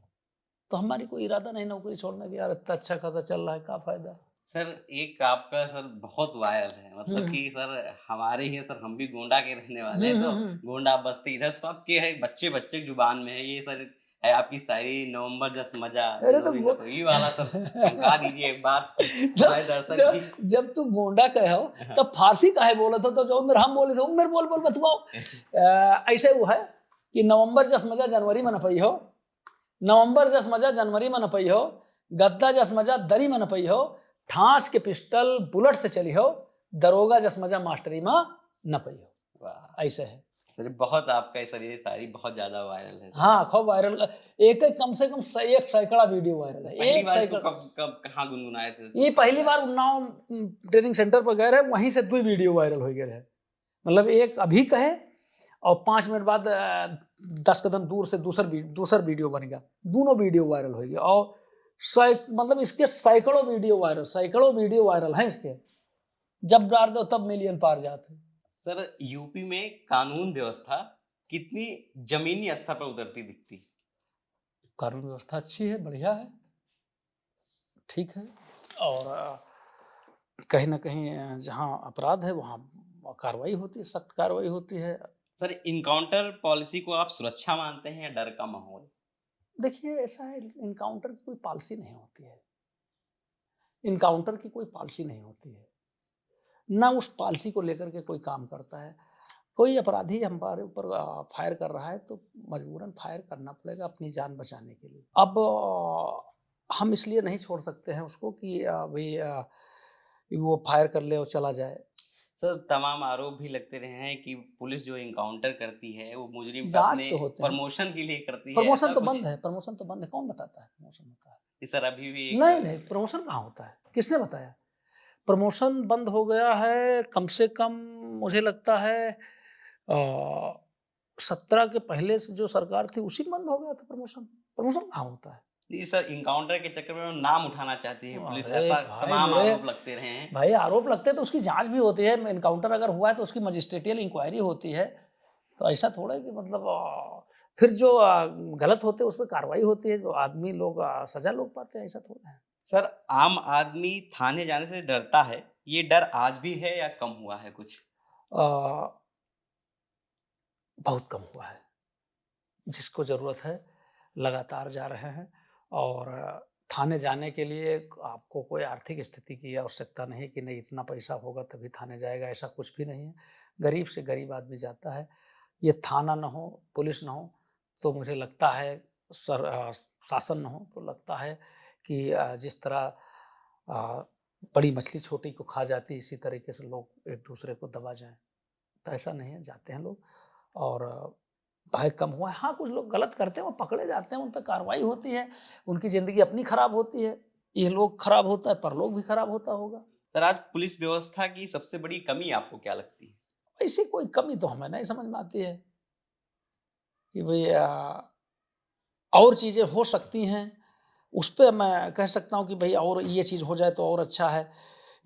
तो हमारी कोई इरादा नहीं नौकरी छोड़ने का, यार इतना अच्छा खासा चल रहा है, क्या फ़ायदा? सर एक आपका सर बहुत वायरल है, हुँ, मतलब कि सर हमारे ही सर, हम भी गोंडा के रहने वाले हुँ, हैं, हुँ, तो हुँ। गोंडा बस्ती इधर सबके है, बच्चे बच्चे की जुबान में है ये सर। है आपकी शायरी नवंबर जस मजा अरे तो जनवरी न वो कोई वाला सब चमका दीजिए एक बार हमारे जब दर्शक भी। जब तू गोंडा कहे हो तब फारसी काहे बोला था, तो जो उम्र हम बोले थे उम्र बोल बोल बतवाओ। ऐसे वो है कि नवंबर जस मजा जनवरी में न पई हो, नवंबर जस मजा जनवरी में न पई हो, गद्दा जस मजा दरी में न पई हो, ठांस के पिस्टल बुलेट से चली हो, दरोगा जस मजा मास्टरी में न पई हो। वाह ऐसे है। सर, बहुत आपका सर ये शायरी बहुत ज्यादा वायरल है सर। हाँ खूब वायरल, एक एक कम से कम एक सैकड़ा वीडियो वायरल है, पहली एक बार इसको सैकड़ा। कब कब कहाँ गुनगुनाए थे ये पहली बार उन्नाव ट्रेनिंग सेंटर पर गए रहे, वहीं से 2 वीडियो वायरल हो गए रहे। मतलब एक अभी कहे और 5 मिनट बाद 10 कदम दूर से दूसर वीडियो बन गया, दोनों वीडियो वायरल हो गया। और मतलब इसके सैकड़ों वीडियो वायरल हैं इसके, जब डाल दो तब मिलियन पार जाते। सर यूपी में कानून व्यवस्था कितनी जमीनी स्तर पर उतरती दिखती? कानून व्यवस्था अच्छी है, बढ़िया है, ठीक है। और कहीं ना कहीं जहाँ अपराध है वहाँ कार्रवाई होती है, सख्त कार्रवाई होती है। सर इनकाउंटर पॉलिसी को आप सुरक्षा मानते हैं या डर का माहौल? देखिए ऐसा है, इनकाउंटर की कोई पॉलिसी नहीं होती है, इनकाउंटर की कोई पॉलिसी नहीं होती है, ना उस पॉलिसी को लेकर के कोई काम करता है। कोई अपराधी हमारे ऊपर फायर कर रहा है तो मजबूरन फायर करना पड़ेगा अपनी जान बचाने के लिए। अब हम इसलिए नहीं छोड़ सकते हैं उसको कि भाई वो फायर कर ले और चला जाए। सर तमाम आरोप भी लगते रहे हैं कि पुलिस जो इनकाउंटर करती है वो मुजरिम का जांच अपने तो होते हैं, प्रमोशन के लिए करती है, प्रमोशन ऐसा तो कुछ? बंद है, प्रमोशन तो बंद है, कौन बताता है प्रमोशन होता है? ये सर अभी भी नहीं एक नहीं, प्रमोशन कहाँ होता है, किसने बताया? प्रमोशन बंद हो गया है कम से कम, मुझे लगता है 17 के पहले से जो सरकार थी उसी में बंद हो गया था प्रमोशन। प्रमोशन कहाँ होता है? नहीं सर, इनकाउंटर के चक्कर में वो नाम उठाना चाहती है पुलिस, अरे ऐसा भाई तमाम मेरे आरोप लगते रहे हैं। भाई, आरोप लगते हैं तो उसकी जांच भी होती है। इनकाउंटर अगर हुआ है तो उसकी मजिस्ट्रेटियल इंक्वायरी होती है। तो ऐसा थोड़ा है कि मतलब फिर जो गलत होते हैं उस पर कार्रवाई होती है, जो आदमी लोग सजा लोग पाते हैं, ऐसा थोड़ा है। सर आम आदमी थाने जाने से डरता है, ये डर आज भी है या कम हुआ है कुछ? अ, बहुत कम हुआ है। जिसको ज़रूरत है लगातार जा रहे हैं। और थाने जाने के लिए आपको कोई आर्थिक स्थिति की आवश्यकता नहीं कि नहीं इतना पैसा होगा तभी थाने जाएगा, ऐसा कुछ भी नहीं है। गरीब से गरीब आदमी जाता है। ये थाना ना हो, पुलिस ना हो तो मुझे लगता है शासन ना हो तो लगता है कि जिस तरह बड़ी मछली छोटी को खा जाती है इसी तरीके से लोग एक दूसरे को दबा जाएँ। तो ऐसा नहीं है, जाते हैं लोग। और भाई कम हुआ है। हाँ, कुछ लोग गलत करते हैं, वो पकड़े जाते हैं, उन पे कार्रवाई होती है, उनकी ज़िंदगी अपनी खराब होती है। ये लोग खराब होता है, परलोक भी खराब होता होगा। सर आज पुलिस व्यवस्था की सबसे बड़ी कमी आपको क्या लगती है? ऐसी कोई कमी तो हमें नहीं समझ में आती है कि भई और चीज़ें हो सकती हैं। उस पे मैं कह सकता हूँ कि भई और ये चीज़ हो जाए तो और अच्छा है,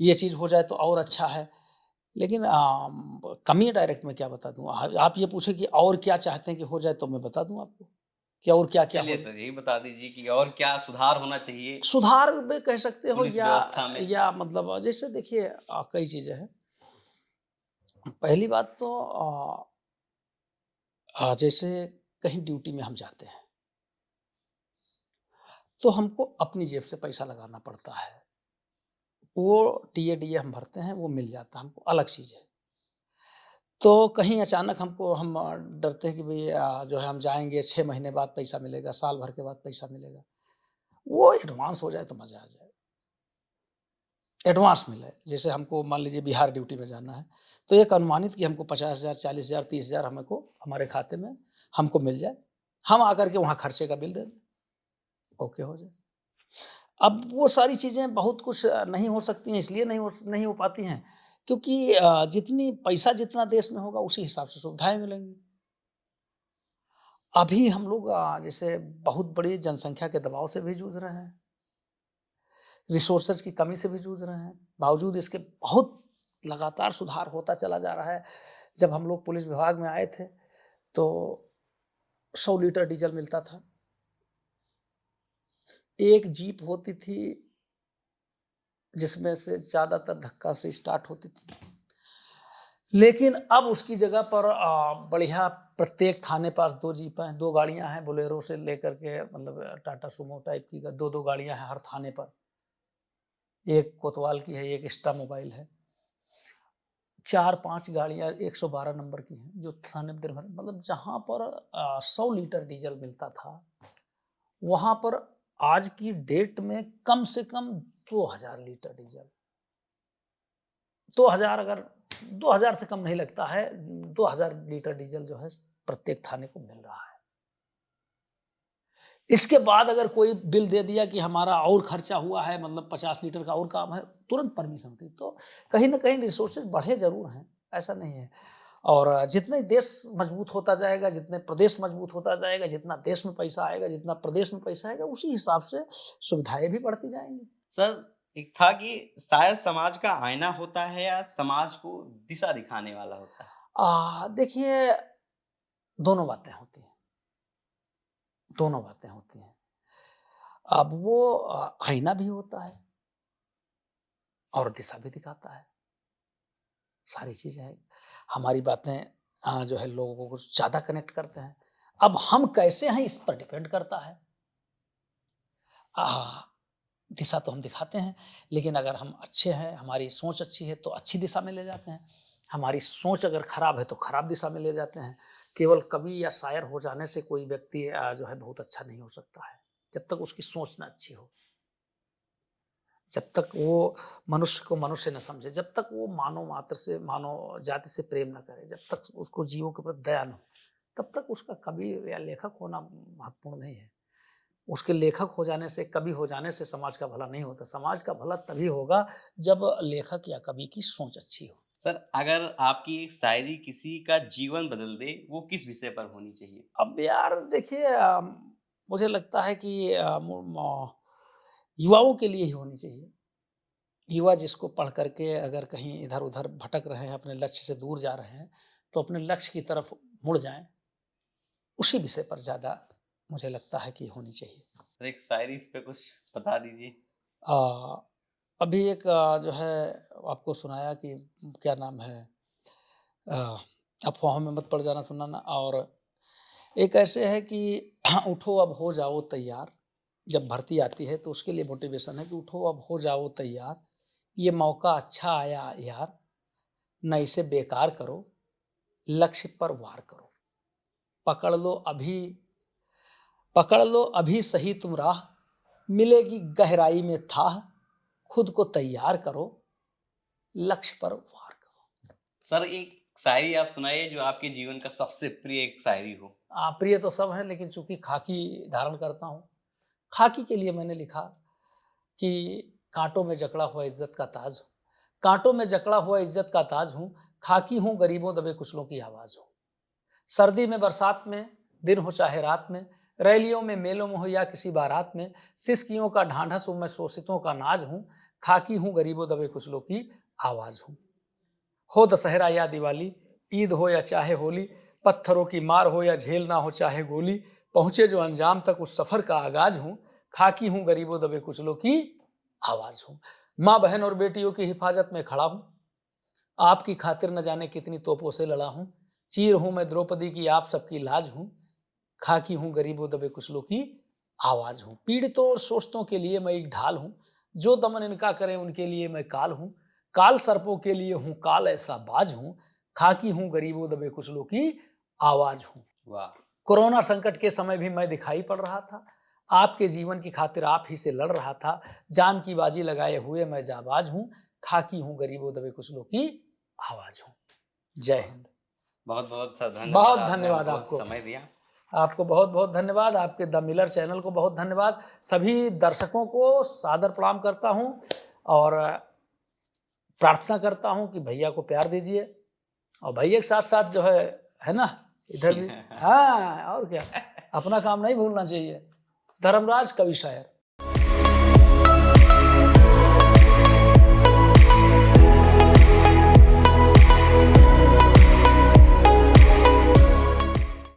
ये चीज़ हो जाए तो और अच्छा है। लेकिन कमी डायरेक्ट मैं क्या बता दूँ? आप ये पूछे कि और क्या चाहते हैं कि हो जाए तो मैं बता दूँ आपको, कि और क्या-क्या चलिए हो जाए। सर यही बता दीजिए कि और क्या सुधार होना चाहिए सुधार में कह सकते हो पुलिस व्यवस्था में? या मतलब जैसे देखिए कई चीज़ें हैं। पहली बात तो जैसे कहीं ड्यूटी में हम जाते हैं, तो हमको अपनी जेब से पैसा लगाना पड़ता है। वो टीए-डीए हम भरते हैं, वो मिल जाता है हमको, अलग चीज़ है। तो कहीं अचानक हम डरते हैं कि भई जो है हम जाएँगे 6 महीने बाद पैसा मिलेगा, साल भर के बाद पैसा मिलेगा। वो एडवांस हो जाए तो मज़ा आ जाए। एडवांस मिले, जैसे हमको मान लीजिए बिहार ड्यूटी में जाना है, तो एक अनुमानित कि हमको 50,000, 40,000, 30,000 हमको हमारे खाते में हमको मिल जाए। हम आकर के वहाँ खर्चे का बिल दे दें, ओके हो जाए। अब वो सारी चीज़ें बहुत कुछ नहीं हो सकती हैं, इसलिए नहीं हो पाती हैं क्योंकि जितनी पैसा जितना देश में होगा उसी हिसाब से सुविधाएँ मिलेंगी। अभी हम लोग जैसे बहुत बड़ी जनसंख्या के दबाव से भी जूझ रहे हैं, रिसोर्सेज़ की कमी से भी जूझ रहे हैं। बावजूद इसके बहुत लगातार सुधार होता चला जा रहा है। जब हम लोग पुलिस विभाग में आए थे, तो 100 लीटर डीज़ल मिलता था। एक जीप होती थी जिसमें से ज़्यादातर धक्का से स्टार्ट होती थी। लेकिन अब उसकी जगह पर बढ़िया प्रत्येक थाने पास 2 जीपें हैं, 2 गाड़ियां हैं, बोलेरो से लेकर के मतलब टाटा सुमो टाइप की 2-2 गाड़ियां हैं हर थाने पर। एक कोतवाल की है, एक स्टा मोबाइल है। 4-5 गाड़ियां 112 नंबर की हैं जो थाने में दिन भर मतलब जहां पर 100 लीटर डीजल मिलता था, वहां पर आज की डेट में कम से कम 2000 लीटर डीजल, 2000 अगर 2000 से कम नहीं लगता है, 2000 लीटर डीजल जो है प्रत्येक थाने को मिल रहा है। इसके बाद अगर कोई बिल दे दिया कि हमारा और खर्चा हुआ है, मतलब 50 लीटर का और काम है, तुरंत परमिशन होती। तो कहीं ना कहीं रिसोर्सेज बढ़े जरूर हैं, ऐसा नहीं है। और जितने देश मजबूत होता जाएगा, जितने प्रदेश मजबूत होता जाएगा, जितना देश में पैसा आएगा, जितना प्रदेश में पैसा आएगा, उसी हिसाब से सुविधाएं भी बढ़ती जाएंगी। सर, एक था कि शायर समाज का आईना होता है या समाज को दिशा दिखाने वाला होता है? देखिए, दोनों बातें होती हैं, दोनों बातें होती हैं। अब वो आईना भी होता है और दिशा भी दिखाता है, सारी चीजें हैं। हमारी बातें जो है लोगों को ज्यादा कनेक्ट करते हैं। अब हम कैसे हैं इस पर डिपेंड करता है। दिशा तो हम दिखाते हैं, लेकिन अगर हम अच्छे हैं, हमारी सोच अच्छी है तो अच्छी दिशा में ले जाते हैं। हमारी सोच अगर खराब है तो खराब दिशा में ले जाते हैं। केवल कवि या शायर हो जाने से कोई व्यक्ति जो है बहुत अच्छा नहीं हो सकता है, जब तक उसकी सोच ना अच्छी हो, जब तक वो मनुष्य को मनुष्य न समझे, जब तक वो मानव मात्र से, मानव जाति से प्रेम न करे, जब तक उसको जीवों के प्रति दया न हो, तब तक उसका कवि या लेखक होना महत्वपूर्ण नहीं है। उसके लेखक हो जाने से, कवि हो जाने से समाज का भला नहीं होता। समाज का भला तभी होगा जब लेखक या कवि की सोच अच्छी हो। सर, अगर आपकी एक शायरी किसी का जीवन बदल दे, वो किस विषय पर होनी चाहिए? अब यार देखिए, मुझे लगता है कि युवाओं के लिए ही होनी चाहिए। युवा जिसको पढ़ करके अगर कहीं इधर-उधर भटक रहे हैं, अपने लक्ष्य से दूर जा रहे हैं, तो अपने लक्ष्य की तरफ मुड़ जाएँ। उसी विषय पर ज़्यादा मुझे लगता है कि होनी चाहिए। सर, एक शायरी इस पे कुछ बता दीजिए। अ, अभी एक जो है आपको सुनाया कि क्या नाम है, अ, अफ़वाहों में मत पड़ जाना सुनाना। और एक ऐसे है कि उठो अब हो जाओ तैयार। जब भर्ती आती है तो उसके लिए मोटिवेशन है कि उठो अब हो जाओ तैयार, ये मौका अच्छा आया यार, न इसे बेकार करो, लक्ष्य पर वार करो। पकड़ लो अभी पकड़ लो अभी सही तुम राह, मिलेगी गहराई में थाह, खुद को तैयार करो, लक्ष्य पर वार करो। सर, एक शायरी आप सुनाइए जो आपके जीवन का सबसे प्रिय एक शायरी हो। प्रिय तो सब है, लेकिन चूंकि खाकी धारण करता हूँ, खाकी के लिए मैंने लिखा कि कांटों में जकड़ा हुआ इज्जत का ताज हूँ, कांटों में जकड़ा हुआ इज्जत का ताज हूँ, खाकी हूँ गरीबों दबे कुचलों की आवाज हूँ। सर्दी में बरसात में, दिन हो चाहे रात में, रैलियों में मेलों में हो या किसी बारात में, सिसकियों का ढांढस हूँ मैं, शोषितों का नाज हूँ, खाकी हूँ गरीबों दबे कुचलों की आवाज हूँ। हो दशहरा या दिवाली, ईद हो या चाहे होली, पत्थरों की मार हो या झेलना हो चाहे गोली, पहुंचे जो अंजाम तक उस सफर का आगाज हूँ, खाकी हूँ गरीबों दबे कुचलों की आवाज हूँ। माँ बहन और बेटियों की हिफाजत में खड़ा हूँ, आपकी खातिर न जाने कितनी तोपों से लड़ा हूँ, चीर हूं मैं द्रौपदी की आप सबकी लाज हूँ, खाकी हूं गरीबों दबे कुचलों की आवाज हूँ। पीड़ितों और शोषितों के लिए मैं एक ढाल हूँ, जो दमन इनका करें उनके लिए मैं काल हूँ, काल सर्पों के लिए हूँ काल ऐसा बाज हूँ, खाकी हूं गरीबों दबे कुचलों की आवाज हूँ। वाह! कोरोना संकट के समय भी मैं दिखाई पड़ रहा था, आपके जीवन की खातिर आप ही से लड़ रहा था, जान की बाजी लगाए हुए मैं जाबाज हूँ, खाकी हूं गरीबों दबे कुचलों की आवाज हूँ। जय हिंद। बहुत-बहुत सर धन्यवाद, बहुत आपने धन्यवाद हमको आपको। समय दिया। आपको बहुत बहुत धन्यवाद, आपके द मिलर चैनल को बहुत धन्यवाद, सभी दर्शकों को सादर प्रणाम करता हूं और प्रार्थना करता हूं कि भैया को प्यार दीजिए और भैया के साथ साथ जो है ना, इधर भी। हाँ, और क्या, अपना काम नहीं भूलना चाहिए। धर्मराज कवि शायर।